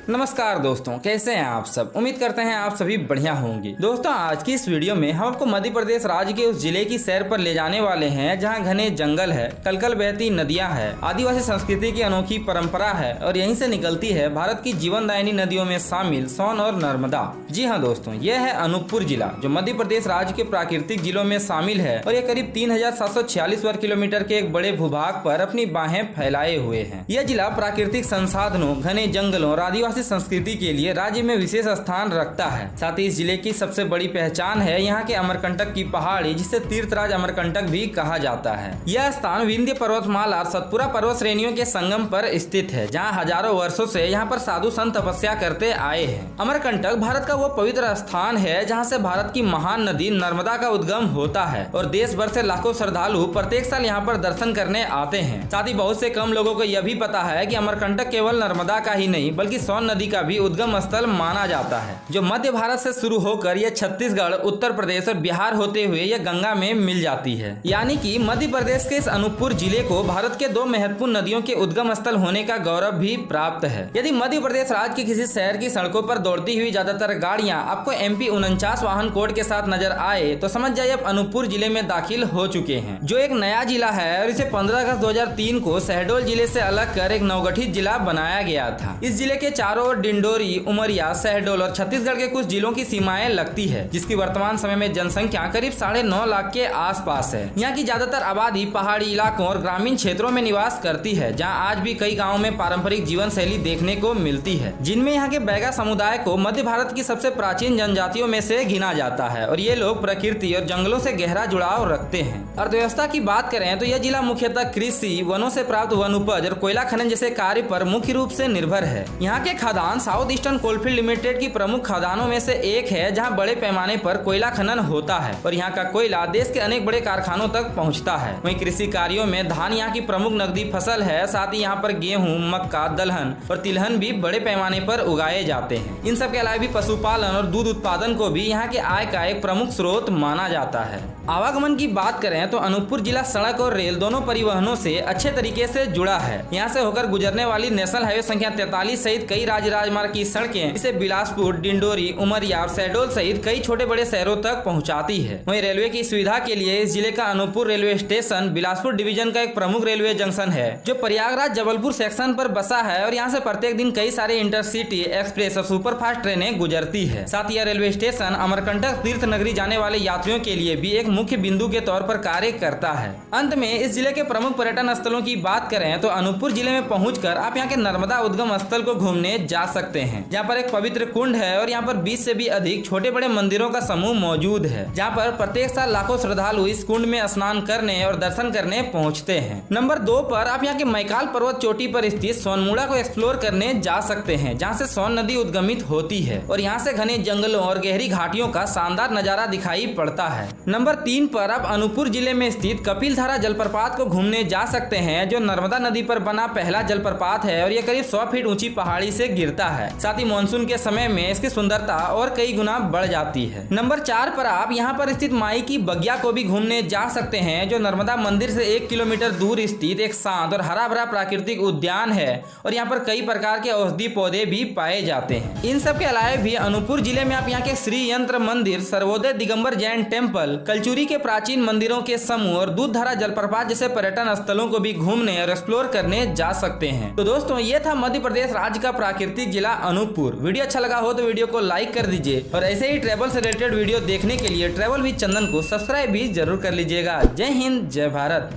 नमस्कार दोस्तों, कैसे हैं आप सब। उम्मीद करते हैं आप सभी बढ़िया होंगे। दोस्तों, आज की इस वीडियो में हम आपको मध्य प्रदेश राज्य के उस जिले की सैर पर ले जाने वाले हैं जहां घने जंगल है, कलकल बहती नदियां है, आदिवासी संस्कृति की अनोखी परंपरा है और यहीं से निकलती है भारत की जीवनदायिनी नदियों में शामिल सोन और नर्मदा। जी हाँ दोस्तों, यह है अनूपपुर जिला जो मध्य प्रदेश राज्य के प्राकृतिक जिलों में शामिल है और ये करीब 3746 वर्ग किलोमीटर के एक बड़े भूभाग पर अपनी बाहें फैलाए हुए है। यह जिला प्राकृतिक संसाधनों, घने जंगलों और आदिवासी संस्कृति के लिए राज्य में विशेष स्थान रखता है। साथ ही इस जिले की सबसे बड़ी पहचान है यहाँ के अमरकंटक की पहाड़ी, जिसे तीर्थराज अमरकंटक भी कहा जाता है। यह स्थान विंध्य पर्वतमाला और सतपुरा पर्वत श्रेणियों के संगम पर स्थित है, जहाँ हजारों वर्षों से यहाँ पर साधु संत तपस्या करते आए हैं। अमरकंटक भारत का वो पवित्र स्थान है जहाँ से भारत की महान नदी नर्मदा का उद्गम होता है और देश भर से लाखों श्रद्धालु प्रत्येक साल यहाँ पर दर्शन करने आते हैं। साथ ही बहुत से कम लोगों को यह भी पता है कि अमरकंटक केवल नर्मदा का ही नहीं बल्कि सोन नदी का भी उद्गम स्थल माना जाता है, जो मध्य भारत से शुरू होकर यह छत्तीसगढ़, उत्तर प्रदेश और बिहार होते हुए यह गंगा में मिल जाती है। यानी कि मध्य प्रदेश के इस अनूपपुर जिले को भारत के दो महत्वपूर्ण नदियों के उद्गम स्थल होने का गौरव भी प्राप्त है। यदि मध्य प्रदेश राज्य के किसी शहर की सड़कों पर दौड़ती हुई ज्यादातर गाड़ियां आपको MP 49 वाहन कोड के साथ नजर आए तो समझ जाइए अब अनूपपुर जिले में दाखिल हो चुके हैं, जो एक नया जिला है और इसे 15 अगस्त 2003 को शहडोल जिले से अलग कर एक नवगठित जिला बनाया गया था। इस जिले के चारों ओर डिंडोरी, उमरिया, शहडोल और छत्तीसगढ़ के कुछ जिलों की सीमाएं लगती है, जिसकी वर्तमान समय में जनसंख्या करीब 9.5 लाख के आसपास है। यहाँ की ज्यादातर आबादी पहाड़ी इलाकों और ग्रामीण क्षेत्रों में निवास करती है, जहाँ आज भी कई गाँव में पारंपरिक जीवन शैली देखने को मिलती है, जिनमें यहाँ के बैगा समुदाय को मध्य भारत की सबसे प्राचीन जनजातियों में से गिना जाता है और ये लोग प्रकृति और जंगलों से गहरा जुड़ाव रखते हैं। अर्थव्यवस्था की बात करें तो यह जिला मुख्यतः कृषि, वनों से प्राप्त वन उपज और कोयला खनन जैसे कार्य पर मुख्य रूप से निर्भर है। यहाँ के खदान साउथ ईस्टर्न कोलफील्ड लिमिटेड की प्रमुख खदानों में से एक है, जहां बड़े पैमाने पर कोयला खनन होता है और यहां का कोयला देश के अनेक बड़े कारखानों तक पहुंचता है। वहीं कृषि कार्यों में धान यहां की प्रमुख नकदी फसल है। साथ ही यहां पर गेहूं, मक्का, दलहन और तिलहन भी बड़े पैमाने पर उगाए जाते हैं। इन सब के अलावा भी पशुपालन और दूध उत्पादन को भी यहाँ के आय का एक प्रमुख स्रोत माना जाता है। आवागमन की बात करें तो अनूपपुर जिला सड़क और रेल दोनों परिवहनों से अच्छे तरीके से जुड़ा है। यहाँ से होकर गुजरने वाली नेशनल हाईवे संख्या 43 सहित कई राज्य राजमार्ग की सड़कें इसे बिलासपुर, डिंडोरी, उमरिया और शहडोल सहित कई छोटे बड़े शहरों तक पहुंचाती है। वहीं रेलवे की सुविधा के लिए इस जिले का Anuppur railway station Bilaspur division का एक प्रमुख रेलवे जंक्शन है, जो प्रयागराज जबलपुर सेक्शन पर बसा है और यहाँ से प्रत्येक दिन कई सारे इंटरसिटी, एक्सप्रेस और सुपरफास्ट ट्रेनें गुजरती है। साथ ही यह रेलवे स्टेशन अमरकंटक तीर्थ नगरी जाने वाले यात्रियों के लिए भी एक मुख्य बिंदु के तौर पर कार्य करता है। अंत में इस जिले के प्रमुख पर्यटन स्थलों की बात करें तो अनूपपुर जिले में पहुंचकर आप यहाँ के नर्मदा उद्गम स्थल को घूमने जा सकते हैं, जहाँ पर एक पवित्र कुंड है और यहाँ पर 20 से भी अधिक छोटे बड़े मंदिरों का समूह मौजूद है, जहाँ पर प्रत्येक साल लाखों श्रद्धालु इस कुंड में स्नान करने और दर्शन करने पहुँचते हैं। नंबर 2 पर आप यहाँ के मैकाल पर्वत चोटी पर स्थित सोनमुड़ा को एक्सप्लोर करने जा सकते हैं, जहाँ से सोन नदी उद्गमित होती है और यहाँ से घने जंगलों और गहरी घाटियों का शानदार नजारा दिखाई पड़ता है। नंबर 3 पर आप अनूपपुर जिले में स्थित कपिलधारा जलप्रपात को घूमने जा सकते हैं, जो नर्मदा नदी पर बना पहला जलप्रपात है और यह करीब 100 फीट ऊंची पहाड़ी से गिरता है। साथ ही मानसून के समय में इसकी सुंदरता और कई गुना बढ़ जाती है। नंबर 4 पर आप यहाँ पर स्थित माई की बगिया को भी घूमने जा सकते हैं, जो नर्मदा मंदिर से 1 किलोमीटर दूर स्थित एक शांत और हरा भरा प्राकृतिक उद्यान है और यहाँ पर कई प्रकार के औषधीय पौधे भी पाए जाते हैं। इन सब के अलावा भी अनूपपुर जिले में आप यहाँ के श्री यंत्र मंदिर, सर्वोदय दिगंबर जैन टेम्पल, कलचुरी के प्राचीन मंदिरों के समूह और दूधधारा जलप्रपात जैसे पर्यटन स्थलों को भी घूमने और एक्सप्लोर करने जा सकते हैं। तो दोस्तों, ये था मध्य प्रदेश राज्य का प्राकृतिक जिला अनूपपुर। वीडियो अच्छा लगा हो तो वीडियो को लाइक कर दीजिए और ऐसे ही ट्रैवल से रिलेटेड वीडियो देखने के लिए ट्रैवल विद चंदन को सब्सक्राइब भी जरूर कर लीजिएगा। जय हिंद, जय भारत।